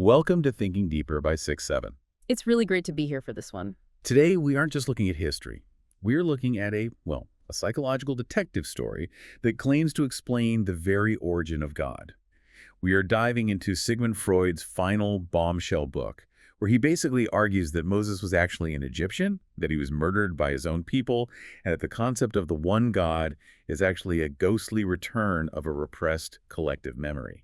Welcome to Thinking Deeper by 6-7. It's really great to be here for this one. Today, we aren't just looking at history. We're looking at a psychological detective story that claims to explain the very origin of God. We are diving into Sigmund Freud's final bombshell book, where he basically argues that Moses was actually an Egyptian, that he was murdered by his own people, and that the concept of the one God is actually a ghostly return of a repressed collective memory.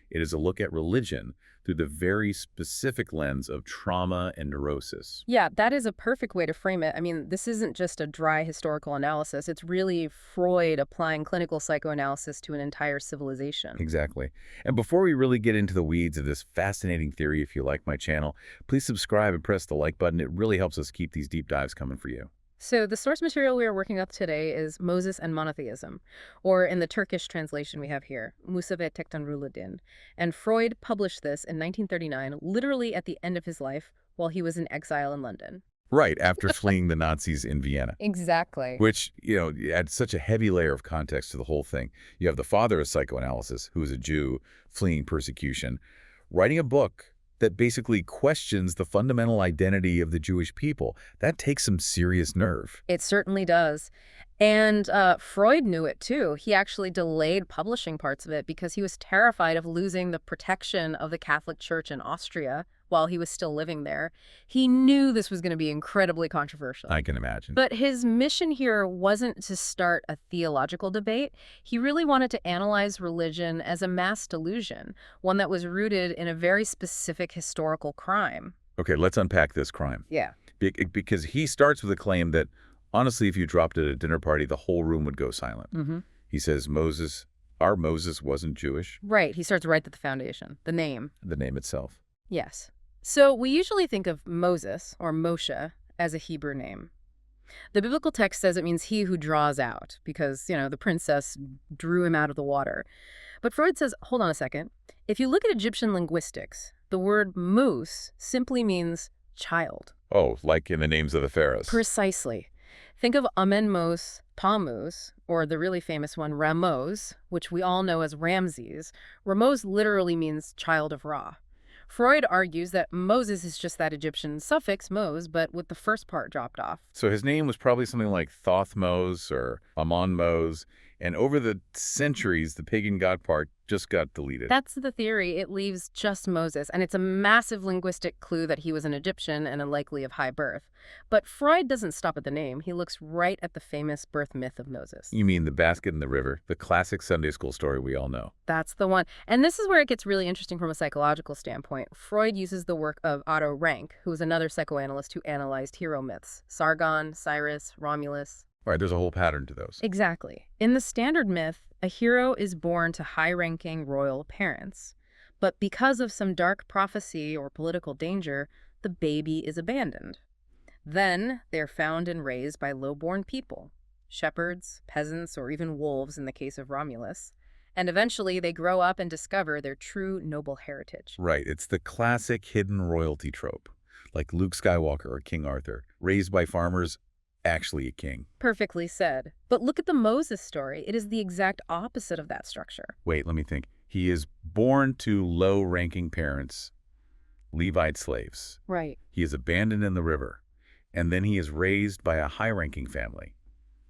It is a look at religion through the very specific lens of trauma and neurosis. Yeah, that is a perfect way to frame it. I mean, this isn't just a dry historical analysis. It's really Freud applying clinical psychoanalysis to an entire civilization. Exactly. And before we really get into the weeds of this fascinating theory, if you like my channel, please subscribe and press the like button. It really helps us keep these deep dives coming for you. So the source material we are working up today is Moses and Monotheism, or in the Turkish translation we have here, Musa ve Tektanrullah. And Freud published this in 1939, literally at the end of his life, while he was in exile in London. Right, after fleeing the Nazis in Vienna. Exactly. Which, adds such a heavy layer of context to the whole thing. You have the father of psychoanalysis, who is a Jew fleeing persecution, writing a book that basically questions the fundamental identity of the Jewish people. That takes some serious nerve. It certainly does. And Freud knew it too. He actually delayed publishing parts of it because he was terrified of losing the protection of the Catholic Church in Austria while he was still living there. He knew this was going to be incredibly controversial. I can imagine. But his mission here wasn't to start a theological debate. He really wanted to analyze religion as a mass delusion, one that was rooted in a very specific historical crime. Okay, let's unpack this crime. Yeah. Because he starts with a claim that, honestly, if you dropped it at a dinner party, the whole room would go silent. Mm-hmm. He says our Moses wasn't Jewish. Right. He starts right at the foundation, the name. The name itself. Yes. So we usually think of Moses, or Moshe, as a Hebrew name. The biblical text says it means he who draws out, because, the princess drew him out of the water. But Freud says, hold on a second. If you look at Egyptian linguistics, the word mus simply means child. Oh, like in the names of the pharaohs. Precisely. Think of Amenmos, Tammuz, or the really famous one, Ramos, which we all know as Ramses. Ramos literally means child of Ra. Freud argues that Moses is just that Egyptian suffix, Mos, but with the first part dropped off. So his name was probably something like Thothmos or Amon-Mos, and over the centuries, the pagan god part just got deleted. That's the theory. It leaves just Moses, and it's a massive linguistic clue that he was an Egyptian and likely of high birth. But Freud doesn't stop at the name. He looks right at the famous birth myth of Moses. You mean the basket in the river, the classic Sunday school story we all know. That's the one. And this is where it gets really interesting from a psychological standpoint. Freud uses the work of Otto Rank, who was another psychoanalyst who analyzed hero myths. Sargon, Cyrus, Romulus. Right, there's a whole pattern to those. Exactly. In the standard myth, a hero is born to high-ranking royal parents. But because of some dark prophecy or political danger, the baby is abandoned. Then they're found and raised by low-born people, shepherds, peasants, or even wolves in the case of Romulus. And eventually they grow up and discover their true noble heritage. Right, it's the classic hidden royalty trope, like Luke Skywalker or King Arthur, raised by farmers, actually a king. Perfectly said. But look at the Moses story. It is the exact opposite of that structure. Wait, let me think. He is born to low-ranking parents, Levite slaves. Right. He is abandoned in the river, and then he is raised by a high-ranking family,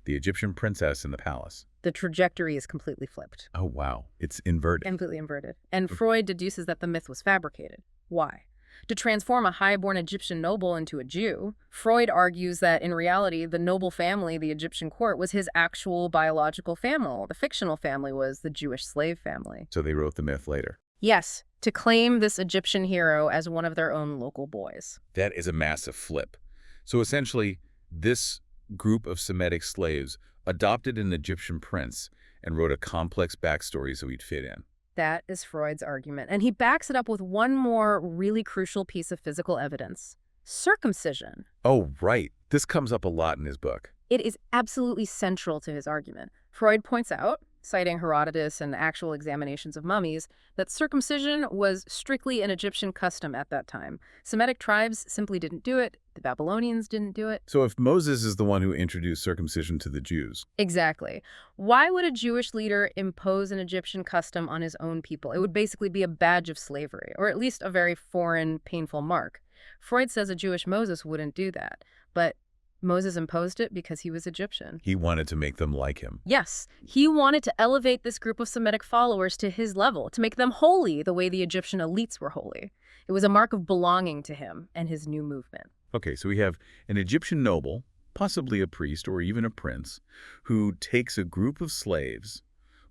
the Egyptian princess in the palace. The trajectory is completely flipped. Oh, wow. It's inverted. Completely inverted. And Freud deduces that the myth was fabricated. Why? To transform a high-born Egyptian noble into a Jew, Freud argues that in reality, the noble family, the Egyptian court, was his actual biological family. The fictional family was the Jewish slave family. So they wrote the myth later. Yes, to claim this Egyptian hero as one of their own local boys. That is a massive flip. So essentially, this group of Semitic slaves adopted an Egyptian prince and wrote a complex backstory so he'd fit in. That is Freud's argument. And he backs it up with one more really crucial piece of physical evidence. Circumcision. Oh, right. This comes up a lot in his book. It is absolutely central to his argument. Freud points out citing Herodotus and actual examinations of mummies, that circumcision was strictly an Egyptian custom at that time. Semitic tribes simply didn't do it. The Babylonians didn't do it. So if Moses is the one who introduced circumcision to the Jews, Exactly. Why would a Jewish leader impose an Egyptian custom on his own people? It would basically be a badge of slavery, or at least a very foreign, painful mark. Freud says a Jewish Moses wouldn't do that, but Moses imposed it because he was Egyptian. he wanted to make them like him. Yes, he wanted to elevate this group of Semitic followers to his level, to make them holy the way the Egyptian elites were holy. It was a mark of belonging to him and his new movement. Okay, so we have an Egyptian noble, possibly a priest or even a prince, who takes a group of slaves,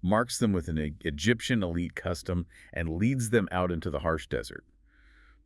marks them with an Egyptian elite custom, and leads them out into the harsh desert.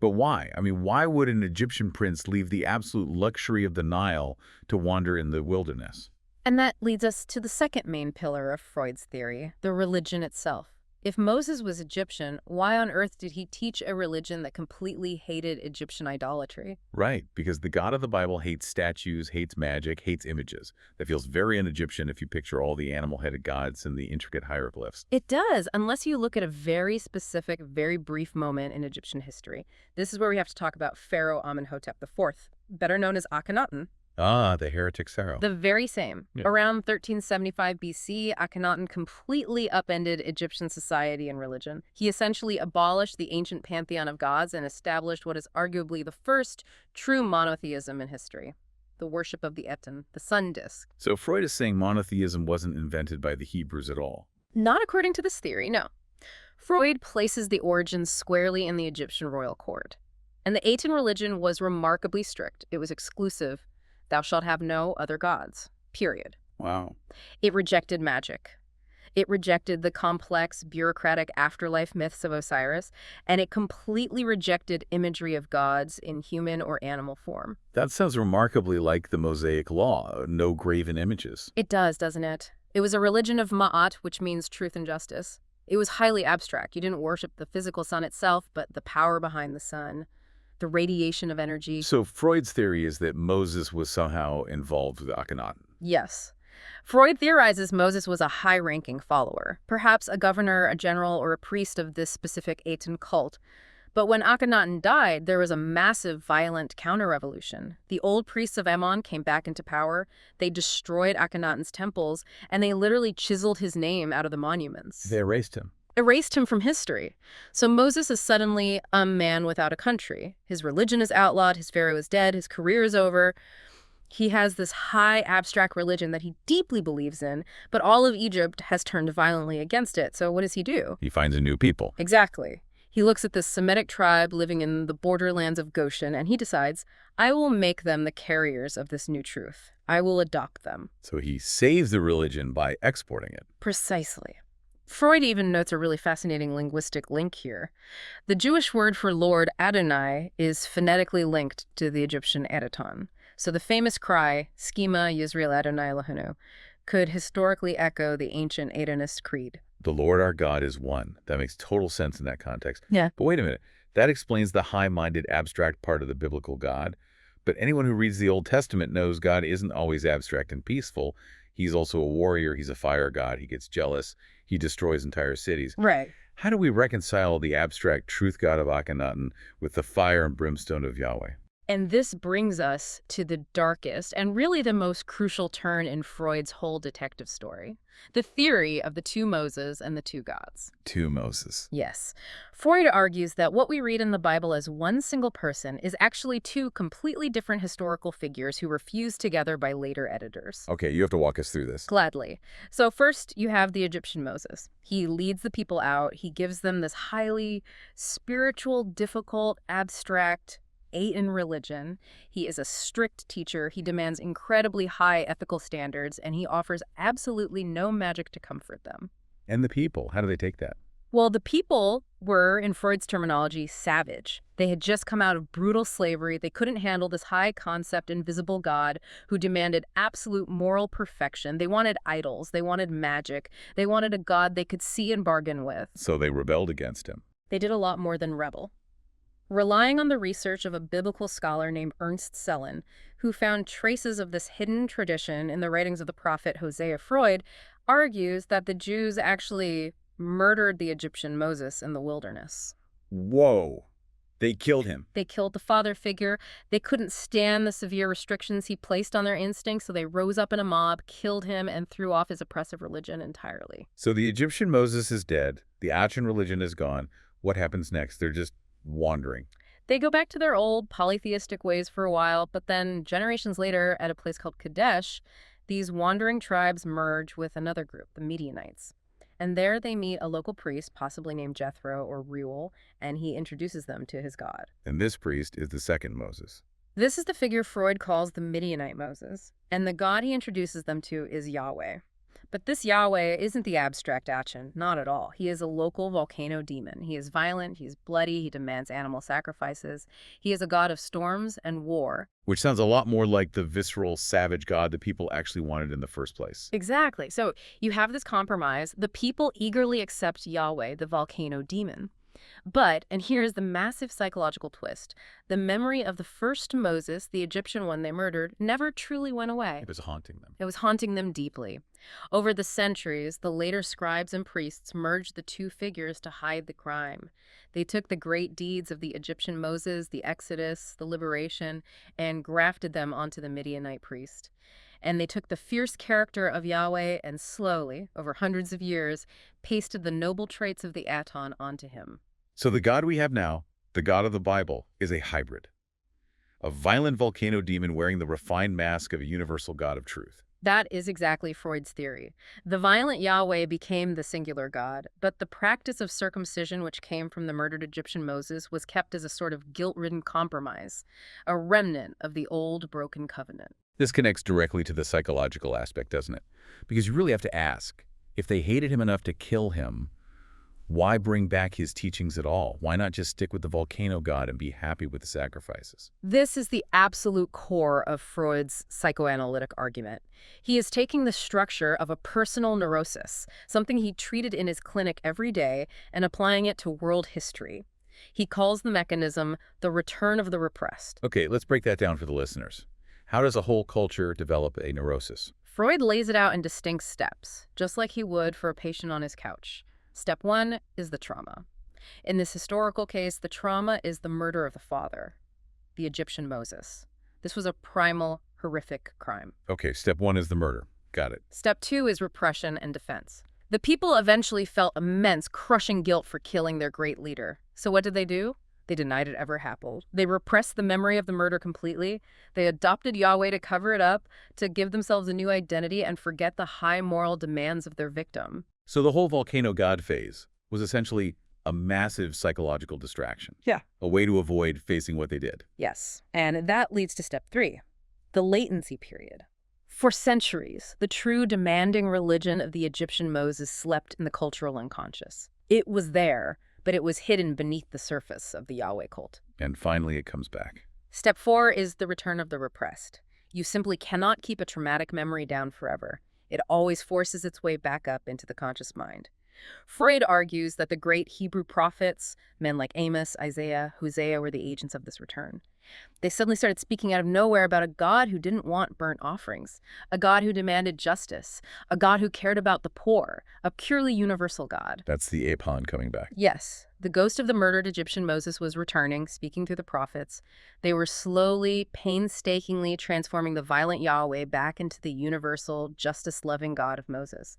But why? I mean, why would an Egyptian prince leave the absolute luxury of the Nile to wander in the wilderness? And that leads us to the second main pillar of Freud's theory, the religion itself. If Moses was Egyptian, why on earth did he teach a religion that completely hated Egyptian idolatry? Right, because the God of the Bible hates statues, hates magic, hates images. That feels very un-Egyptian if you picture all the animal-headed gods and the intricate hieroglyphs. It does, unless you look at a very specific, very brief moment in Egyptian history. This is where we have to talk about Pharaoh Amenhotep IV, better known as Akhenaten. Ah, the heretic pharaoh. The very same. Yeah. Around 1375 BC, Akhenaten completely upended Egyptian society and religion. He essentially abolished the ancient pantheon of gods and established what is arguably the first true monotheism in history, the worship of the Eton, the sun disk. So Freud is saying monotheism wasn't invented by the Hebrews at all. Not according to this theory, no. Freud places the origins squarely in the Egyptian royal court. And the Eton religion was remarkably strict. It was exclusive. Thou shalt have no other gods, period. Wow. It rejected magic. It rejected the complex, bureaucratic afterlife myths of Osiris, and it completely rejected imagery of gods in human or animal form. That sounds remarkably like the Mosaic Law, no graven images. It does, doesn't it? It was a religion of Ma'at, which means truth and justice. It was highly abstract. You didn't worship the physical sun itself, but the power behind the sun, the radiation of energy. So Freud's theory is that Moses was somehow involved with Akhenaten. Yes. Freud theorizes Moses was a high-ranking follower, perhaps a governor, a general, or a priest of this specific Aten cult. But when Akhenaten died, there was a massive, violent counter-revolution. The old priests of Ammon came back into power, they destroyed Akhenaten's temples, and they literally chiseled his name out of the monuments. They erased him. Erased him from history. So Moses is suddenly a man without a country. His religion is outlawed, his pharaoh is dead, his career is over. He has this high abstract religion that he deeply believes in, but all of Egypt has turned violently against it. So what does he do? He finds a new people. Exactly. He looks at this Semitic tribe living in the borderlands of Goshen, and he decides, I will make them the carriers of this new truth. I will adopt them. So he saves the religion by exporting it. Precisely. Freud even notes a really fascinating linguistic link here. The Jewish word for Lord, Adonai, is phonetically linked to the Egyptian Edaton. So the famous cry, Schema Yisrael Adonai Eloheinu, could historically echo the ancient Adonist creed. The Lord our God is one. That makes total sense in that context. Yeah. But wait a minute. That explains the high-minded, abstract part of the biblical God. But anyone who reads the Old Testament knows God isn't always abstract and peaceful. He's also a warrior. He's a fire god. He gets jealous. He destroys entire cities. Right. How do we reconcile the abstract truth god of Akhenaten with the fire and brimstone of Yahweh? And this brings us to the darkest and really the most crucial turn in Freud's whole detective story, the theory of the two Moses and the two gods. Two Moses. Yes. Freud argues that what we read in the Bible as one single person is actually two completely different historical figures who were fused together by later editors. Okay, you have to walk us through this. Gladly. So first, you have the Egyptian Moses. He leads the people out. He gives them this highly spiritual, difficult, abstract, Aten religion. He is a strict teacher. He demands incredibly high ethical standards, and he offers absolutely no magic to comfort them. And the people, how do they take that? Well, the people were, in Freud's terminology, savage. They had just come out of brutal slavery. They couldn't handle this high-concept, invisible God who demanded absolute moral perfection. They wanted idols. They wanted magic. They wanted a God they could see and bargain with. So they rebelled against him. They did a lot more than rebel. Relying on the research of a biblical scholar named Ernst Sellin, who found traces of this hidden tradition in the writings of the prophet Hosea Freud, argues that the Jews actually murdered the Egyptian Moses in the wilderness. Whoa. They killed him. They killed the father figure. They couldn't stand the severe restrictions he placed on their instincts, so they rose up in a mob, killed him, and threw off his oppressive religion entirely. So the Egyptian Moses is dead. The Achen religion is gone. What happens next? They're just wandering. They go back to their old polytheistic ways for a while, but then generations later, at a place called Kadesh, these wandering tribes merge with another group, the Midianites. And there they meet a local priest, possibly named Jethro or Reuel, and he introduces them to his god. And this priest is the second Moses. This is the figure Freud calls the Midianite Moses, and the god he introduces them to is Yahweh. But this Yahweh isn't the abstract Achen, not at all. He is a local volcano demon. He is violent, he's bloody, he demands animal sacrifices. He is a god of storms and war. Which sounds a lot more like the visceral, savage god that people actually wanted in the first place. Exactly. So you have this compromise. The people eagerly accept Yahweh, the volcano demon. But, and here's the massive psychological twist, the memory of the first Moses, the Egyptian one they murdered, never truly went away. It was haunting them. It was haunting them deeply. Over the centuries, the later scribes and priests merged the two figures to hide the crime. They took the great deeds of the Egyptian Moses, the Exodus, the liberation, and grafted them onto the Midianite priest. And they took the fierce character of Yahweh and slowly, over hundreds of years, pasted the noble traits of the Aton onto him. So the God we have now, the God of the Bible, is a hybrid. A violent volcano demon wearing the refined mask of a universal God of truth. That is exactly Freud's theory. The violent Yahweh became the singular God, but the practice of circumcision which came from the murdered Egyptian Moses was kept as a sort of guilt-ridden compromise, a remnant of the old broken covenant. This connects directly to the psychological aspect, doesn't it? Because you really have to ask, if they hated him enough to kill him, why bring back his teachings at all? Why not just stick with the volcano god and be happy with the sacrifices? This is the absolute core of Freud's psychoanalytic argument. He is taking the structure of a personal neurosis, something he treated in his clinic every day, and applying it to world history. He calls the mechanism the return of the repressed. Okay, let's break that down for the listeners. How does a whole culture develop a neurosis? Freud lays it out in distinct steps, just like he would for a patient on his couch. Step 1 is the trauma. In this historical case, the trauma is the murder of the father, the Egyptian Moses. This was a primal, horrific crime. Okay, step 1 is the murder. Got it. Step 2 is repression and defense. The people eventually felt immense, crushing guilt for killing their great leader. So what did they do? They denied it ever happened. They repressed the memory of the murder completely. They adopted Yahweh to cover it up, to give themselves a new identity and forget the high moral demands of their victim. So the whole volcano god phase was essentially a massive psychological distraction. Yeah. A way to avoid facing what they did. Yes. And that leads to step 3, the latency period. For centuries, the true demanding religion of the Egyptian Moses slept in the cultural unconscious. It was there, but it was hidden beneath the surface of the Yahweh cult. And finally it comes back. Step 4 is the return of the repressed. You simply cannot keep a traumatic memory down forever. It always forces its way back up into the conscious mind. Freud argues that the great Hebrew prophets, men like Amos, Isaiah, Hosea, were the agents of this return. They suddenly started speaking out of nowhere about a God who didn't want burnt offerings, a God who demanded justice, a God who cared about the poor, a purely universal God. That's the Apon coming back. Yes, the ghost of the murdered Egyptian Moses was returning, speaking through the prophets. They were slowly, painstakingly transforming the violent Yahweh back into the universal, justice-loving God of Moses.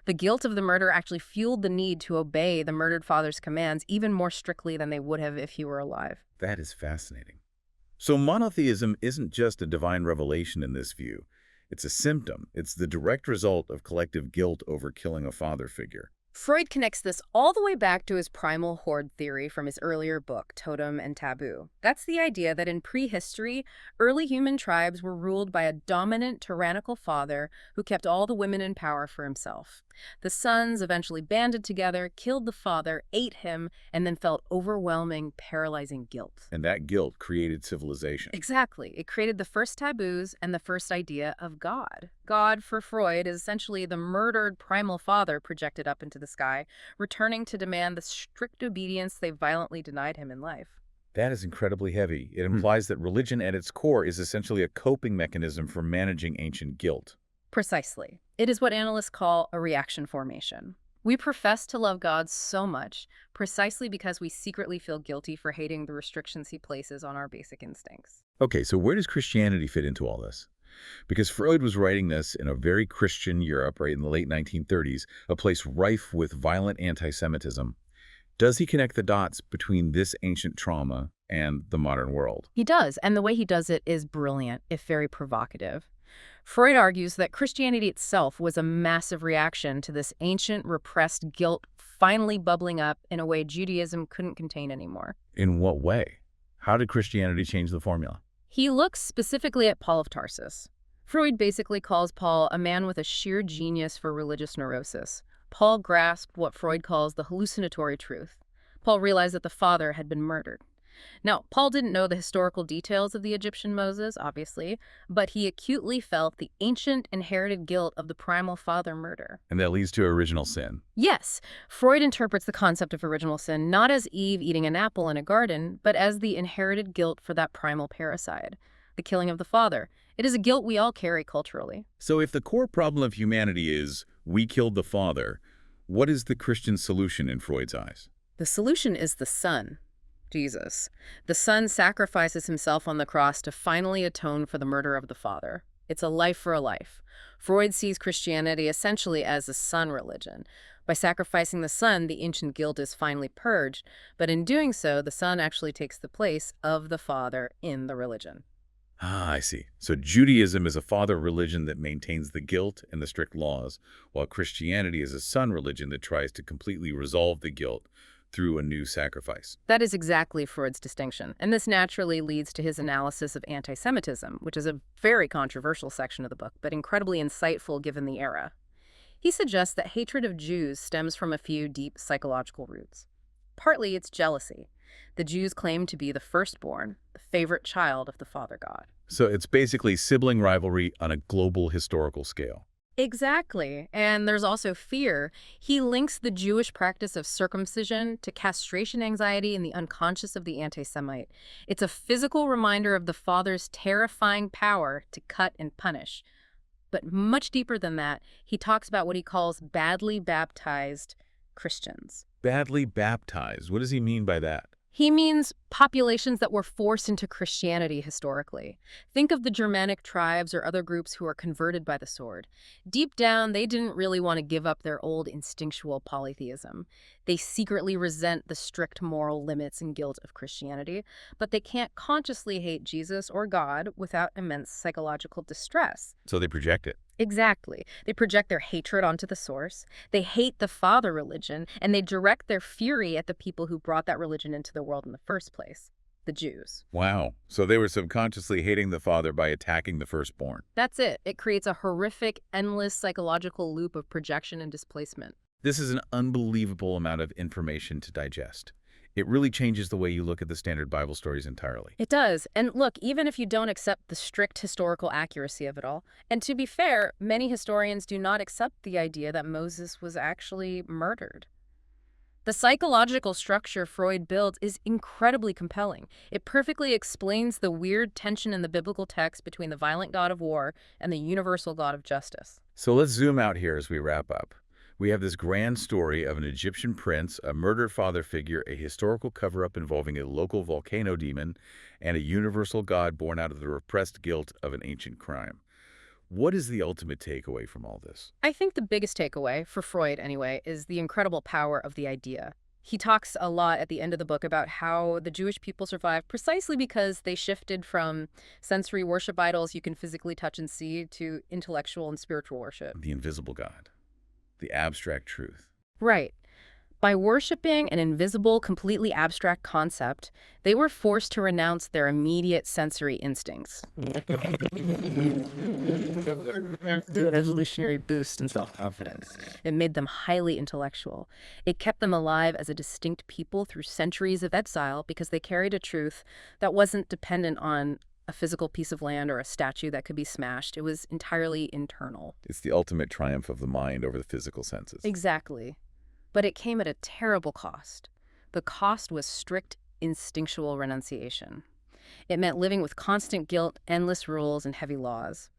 The guilt of the murder actually fueled the need to obey the murdered father's commands even more strictly than they would have if he were alive. That is fascinating. So monotheism isn't just a divine revelation in this view. It's a symptom. It's the direct result of collective guilt over killing a father figure. Freud connects this all the way back to his primal horde theory from his earlier book, Totem and Taboo. That's the idea that in prehistory, early human tribes were ruled by a dominant, tyrannical father who kept all the women in power for himself. The sons eventually banded together, killed the father, ate him, and then felt overwhelming, paralyzing guilt. And that guilt created civilization. Exactly. It created the first taboos and the first idea of God. God, for Freud, is essentially the murdered primal father projected up into the sky, returning to demand the strict obedience they violently denied him in life. That is incredibly heavy. It implies that religion at its core is essentially a coping mechanism for managing ancient guilt. Precisely. It is what analysts call a reaction formation. We profess to love God so much precisely because we secretly feel guilty for hating the restrictions he places on our basic instincts. Okay, so where does Christianity fit into all this? Because Freud was writing this in a very Christian Europe, right, in the late 1930s, a place rife with violent anti-Semitism. Does he connect the dots between this ancient trauma and the modern world? He does, and the way he does it is brilliant, if very provocative. Freud argues that Christianity itself was a massive reaction to this ancient repressed guilt finally bubbling up in a way Judaism couldn't contain anymore. In what way? How did Christianity change the formula? He looks specifically at Paul of Tarsus. Freud basically calls Paul a man with a sheer genius for religious neurosis. Paul grasped what Freud calls the hallucinatory truth. Paul realized that the father had been murdered. Now, Paul didn't know the historical details of the Egyptian Moses, obviously, but he acutely felt the ancient inherited guilt of the primal father murder. And that leads to original sin. Yes, Freud interprets the concept of original sin not as Eve eating an apple in a garden, but as the inherited guilt for that primal parricide, the killing of the father. It is a guilt we all carry culturally. So if the core problem of humanity is we killed the father, what is the Christian solution in Freud's eyes? The solution is the Son, Jesus. The Son sacrifices himself on the cross to finally atone for the murder of the Father. It's a life for a life. Freud sees Christianity essentially as a Son religion. By sacrificing the Son, the ancient guilt is finally purged, but in doing so, the Son actually takes the place of the Father in the religion. Ah, I see. So Judaism is a father religion that maintains the guilt and the strict laws, while Christianity is a son religion that tries to completely resolve the guilt through a new sacrifice. That is exactly Freud's distinction, and this naturally leads to his analysis of anti-Semitism, which is a very controversial section of the book, but incredibly insightful given the era. He suggests that hatred of Jews stems from a few deep psychological roots. Partly it's jealousy. The Jews claim to be the firstborn, the favorite child of the Father God. So it's basically sibling rivalry on a global historical scale. Exactly. And there's also fear. He links the Jewish practice of circumcision to castration anxiety in the unconscious of the anti-Semite. It's a physical reminder of the father's terrifying power to cut and punish. But much deeper than that, he talks about what he calls badly baptized Christians. Badly baptized. What does he mean by that? He means populations that were forced into Christianity historically. Think of the Germanic tribes or other groups who are converted by the sword. Deep down, they didn't really want to give up their old instinctual polytheism. They secretly resent the strict moral limits and guilt of Christianity, but they can't consciously hate Jesus or God without immense psychological distress. So they project it. Exactly. They project their hatred onto the source. They hate the father religion, and they direct their fury at the people who brought that religion into the world in the first place, the Jews. Wow. So they were subconsciously hating the father by attacking the firstborn. That's it. It creates a horrific, endless psychological loop of projection and displacement. This is an unbelievable amount of information to digest. It really changes the way you look at the standard Bible stories entirely. It does. And look, even if you don't accept the strict historical accuracy of it all, and to be fair, many historians do not accept the idea that Moses was actually murdered. The psychological structure Freud builds is incredibly compelling. It perfectly explains the weird tension in the biblical text between the violent God of war and the universal God of justice. So let's zoom out here as we wrap up. We have this grand story of an Egyptian prince, a murdered father figure, a historical cover-up involving a local volcano demon, and a universal God born out of the repressed guilt of an ancient crime. What is the ultimate takeaway from all this? I think the biggest takeaway, for Freud anyway, is the incredible power of the idea. He talks a lot at the end of the book about how the Jewish people survived precisely because they shifted from sensory worship idols you can physically touch and see to intellectual and spiritual worship. The invisible God. The abstract truth. Right. By worshiping an invisible, completely abstract concept, they were forced to renounce their immediate sensory instincts. The evolutionary boost in self-confidence. It made them highly intellectual. It kept them alive as a distinct people through centuries of exile because they carried a truth that wasn't dependent on a physical piece of land or a statue that could be smashed. It was entirely internal. It's the ultimate triumph of the mind over the physical senses. Exactly. But it came at a terrible cost. The cost was strict instinctual renunciation. It meant living with constant guilt, endless rules, and heavy laws.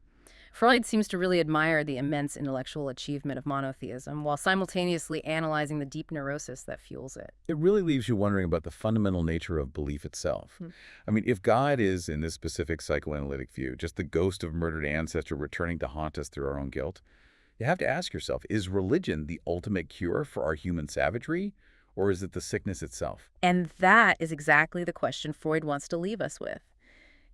Freud seems to really admire the immense intellectual achievement of monotheism while simultaneously analyzing the deep neurosis that fuels it. It really leaves you wondering about the fundamental nature of belief itself. I mean, if God is, in this specific psychoanalytic view, just the ghost of a murdered ancestor returning to haunt us through our own guilt, you have to ask yourself, is religion the ultimate cure for our human savagery, or is it the sickness itself? And that is exactly the question Freud wants to leave us with.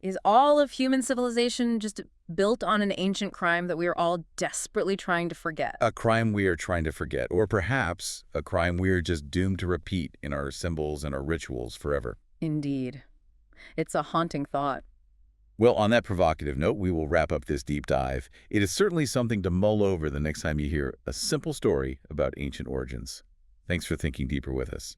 Is all of human civilization just built on an ancient crime that we are all desperately trying to forget? A crime we are trying to forget, or perhaps a crime we are just doomed to repeat in our symbols and our rituals forever. Indeed. It's a haunting thought. Well, on that provocative note, we will wrap up this deep dive. It is certainly something to mull over the next time you hear a simple story about ancient origins. Thanks for thinking deeper with us.